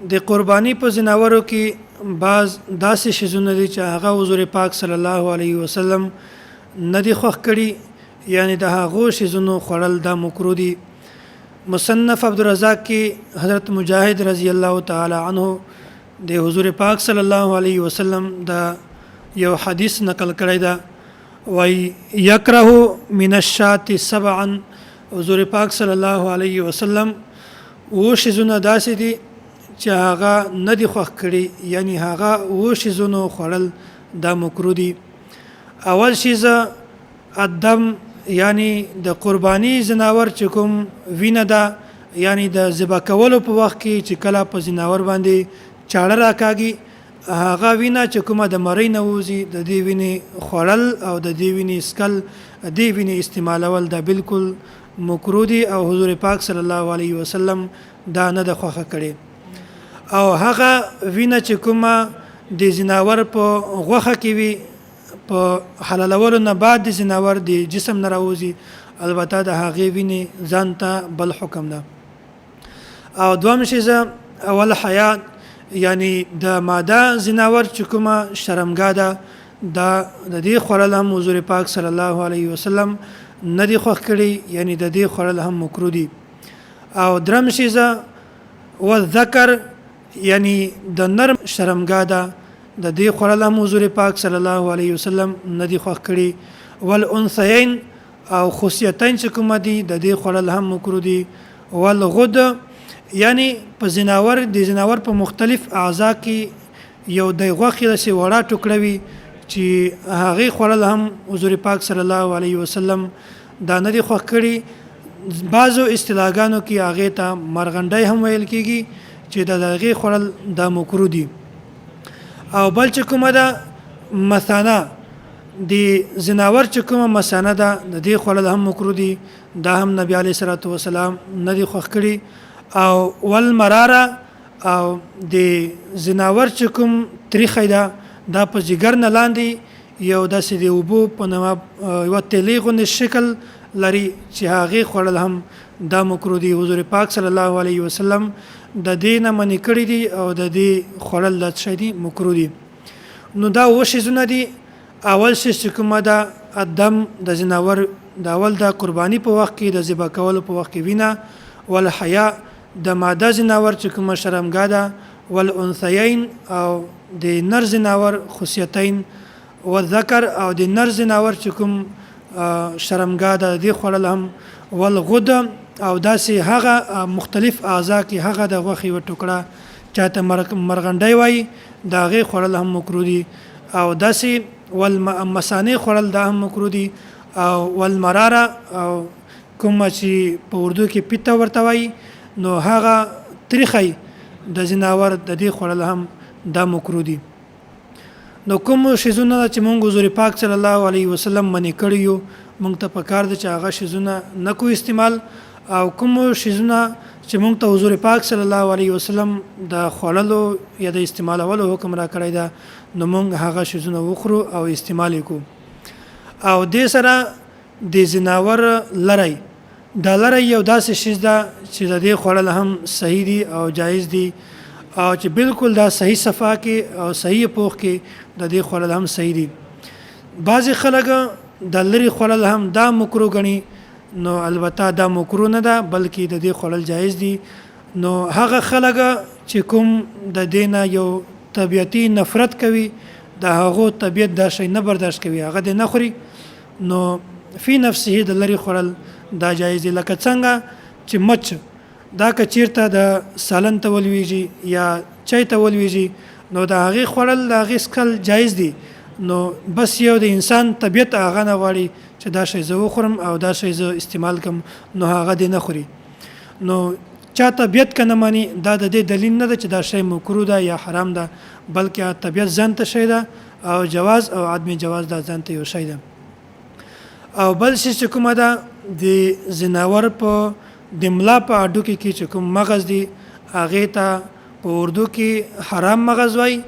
د قرباني په زناورو کې بعض داسې شیزونه دي چې هغه حضور پاک صلی الله علیه وسلم نه دي خوښ کړي، یعنی د هغو شیزونو خوړل دا مکروه دي. مصنف عبدالرزاق کې حضرت مجاهد رضی الله تعالی عنه د حضور پاک صلی الله علیه وسلم دا یو حدیث نقل کړی دا وای یکره من الشات سبعا. حضور پاک صلی الله علیه وسلم و شیزونه داسې دي چې هغه نه دي خوښ کړي، یعنی هغه و شیزونو خوړل دا مکروه دي. اول شیز الدم، یعنی د قربانی زناور چې کوم وینه ده، یعنی د ذبح کولو په وخت کې چې کله په زناور باندې چاړه راکاږي، هغه وینه چې کومه د مړی نه وځي د دې وینې خوړل او د دې وینې اسکل، دې وینې استعمالول دا بالکل مکروه دي او حضور پاک صلی الله علیه وسلم دا نه د خوښه کړي. او هغه وینه چې کومه د زناور په غوښه کې وي په حلالولو نه بعد د زناور د جسم نه راوځي، البته د هغې وینې ځان ته بل حکم ده. او دوم شیز اول حیات، یعنی د ماده زناور چې کومه شرمګاه ده دا د دې خوړل هم حضور پاک صلی الله علیه وسلم نه دي خوښ کړي، یعنی د دې خوړل هم مکروه دي. او درم شیز والذکر، یعنی د نرم شرمګاه ده د دې خوړل هم حضور پاک صلی الله علیه وسلم نه دي خوښ کړي. والانثیین او خصیتین چې کومه دي د دې خوړل هم مکروه دي. والغد، یعنی په زناور د زناور په مختلف اعضاء کې یو د غوښې داسې وړه ټوکړه وي چې هغې خوړل هم حضور پاک صلی الله علیه وسلم دا نه دي خوښ کړي. بعضو اصطلاحګانو کې هغې ته مرغنډی هم ویل کېږي چې د هغې خوړل دا مکروه دي. او بل چې کومه ده مثانه، د زناور چې کومه مثانه ده د دې خوړل هم مکروه دي، دا هم نبی علیه الصلاة والسلام نه دي خوښ کړي. او والمراره، او د زناور چې کوم تریخی ده دا په جګر نه لاندې یو داسې د اوبو په نامه یوه تیلې غوندې شکل لري چې هغې خوړل هم دا مکروه دي. حضور پاک صلی الله علیه وسلم د دې نه منع کړي دي او د دې خوړل د څه دي مکروه دي. نو دا اووه شیزونه دي. اول شیز چې کومه ده الدم، د زناور د اول د قرباني په وخت کې د ذبح کولو په وخت کې وینه. والحیا، د ماده زناور چې کومه شرمګاه ده. والانثیین، او د نر زناور خصیتین. والذکر، او د نر زناور چې کوم شرمګاه ده د دې خوړل هم. والغد، او داسې هغه مختلف اعضاء کې هغه د غوښې یوه ټوکړه چاته مرغنډی وایي د هغې خوړل هم مکروه دي. او داسې والمثانې خوړل دا هم مکروه دي. او والمراره، او کومه چې په اردو کې پیته ورته وایي نو هغه تریخی د زناور د دې خوړل هم دا مکروه دي. نو کوم شیزونه چې مونږ حضور پاک صلی الله علیه وسلم منع کړي یو، مونږ ته پکار ده چې هغه شیزونه نه کو استعمال، او کوم شیزونه چې مونږ ته حضور پاک صلی الله علیه وسلم د خوړلو یا د استعمالولو حکم را کړی ده نو مونږ هغه شیزونه وخورو او استعمال یې کو. او دې سره د زناور لری، دا لری یو داسې شیز ده چې د دې خوړل هم صحیح دي او جایز دي، او چې بالکل دا صحیح صفا کې او صحیح پوخ کې د دې خوړل هم صحیح دي. بعضې خلک د لري خوړل هم دا مکروه ګڼي، نو البته دا مکروه نه ده بلکې د دې خوړل جایز دي. نو هغه خلک چې کوم د دې نه یو طبیعتي نفرت کوي، د هغو طبیعت دا شی نه برداشت کوي، هغه دې نه خوري، نو فی نفسه د لري خوړل دا جایز دي. لکه څنګه چې مچ دا که چیرته د سالن ته ولویږي یا چای ته ولویږي نو د هغې خوړل د هغې څکل جایز دي. نو بس یو د انسان طبیعت هغه نه غواړي چې دا شی زه وخورم او دا شی زه استعمال کړم، نو هغه دې نه خوري. نو چا طبیعت که نه ماني دا د دې دلیل نه ده چې دا شی مکروه ده یا حرام ده، بلکې طبیعت ځان ته شی ده او جواز او عدم جواز دا ځان ته یو شی ده. او بل شی چې کومه ده د زناور په د ملا په هډوکي کې چې کوم مغز دی هغې ته په اردو کې حرام مغز وایي،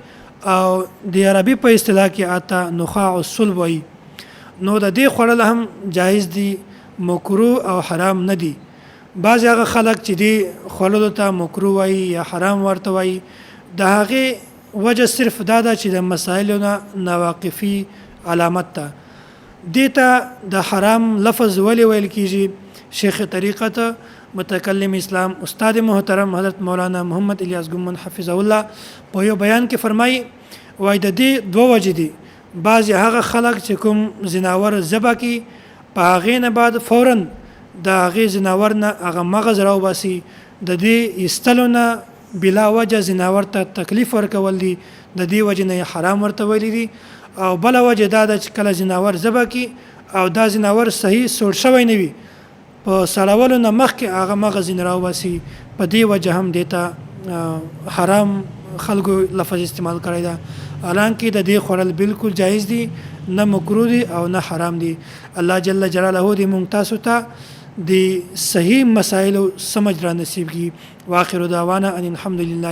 او د عربي په اصطلاح کې آتا نخاع الصلب وایي. نو د دې خوړل هم جایز دي، مکروه او حرام نه دي. بعض هغه خلک چې دی خوړلو ته مکروه وایي یا حرام ورته وایي د هغې وجه صرف دا ده چې د مسایلو نه ناواقفي علامت ده. دې ته د حرام لفظ ولې ویل کیږي؟ شیخ طریقت متکلم اسلام استاد محترم حضرت مولانا محمد الیاس ګومن حفظه الله په یو بیان کې فرمایي وایي د دې دوه وجې دي. بعضې هغه خلک چې کوم زناور ذبح کي په هغې نه بعد فوراً د هغې زناور نه هغه مغز راوباسي د دې ایستلو نه بلا وجه زناور ته تکلیف ورکول دي د دې وجې نه حرام ورته ویلي دي. او بله وجه دا ده چې کله زناور ذبح کي او دا زناور صحیح سوړ شوی نه وي په سړولو نه مخکې هغه مغز یې راوباسي په دې وجه هم دې ته حرام خلکو لفظ استعمال کړی ده. حالانکه د دې خوړل بالکل جایز دي نه مکروه دي او نه حرام دي. الله جل جلاله دې مونږ تاسو ته د صحیح مسایلو سمجھ را نصیب کی. واخر دعوانا ان الحمد لله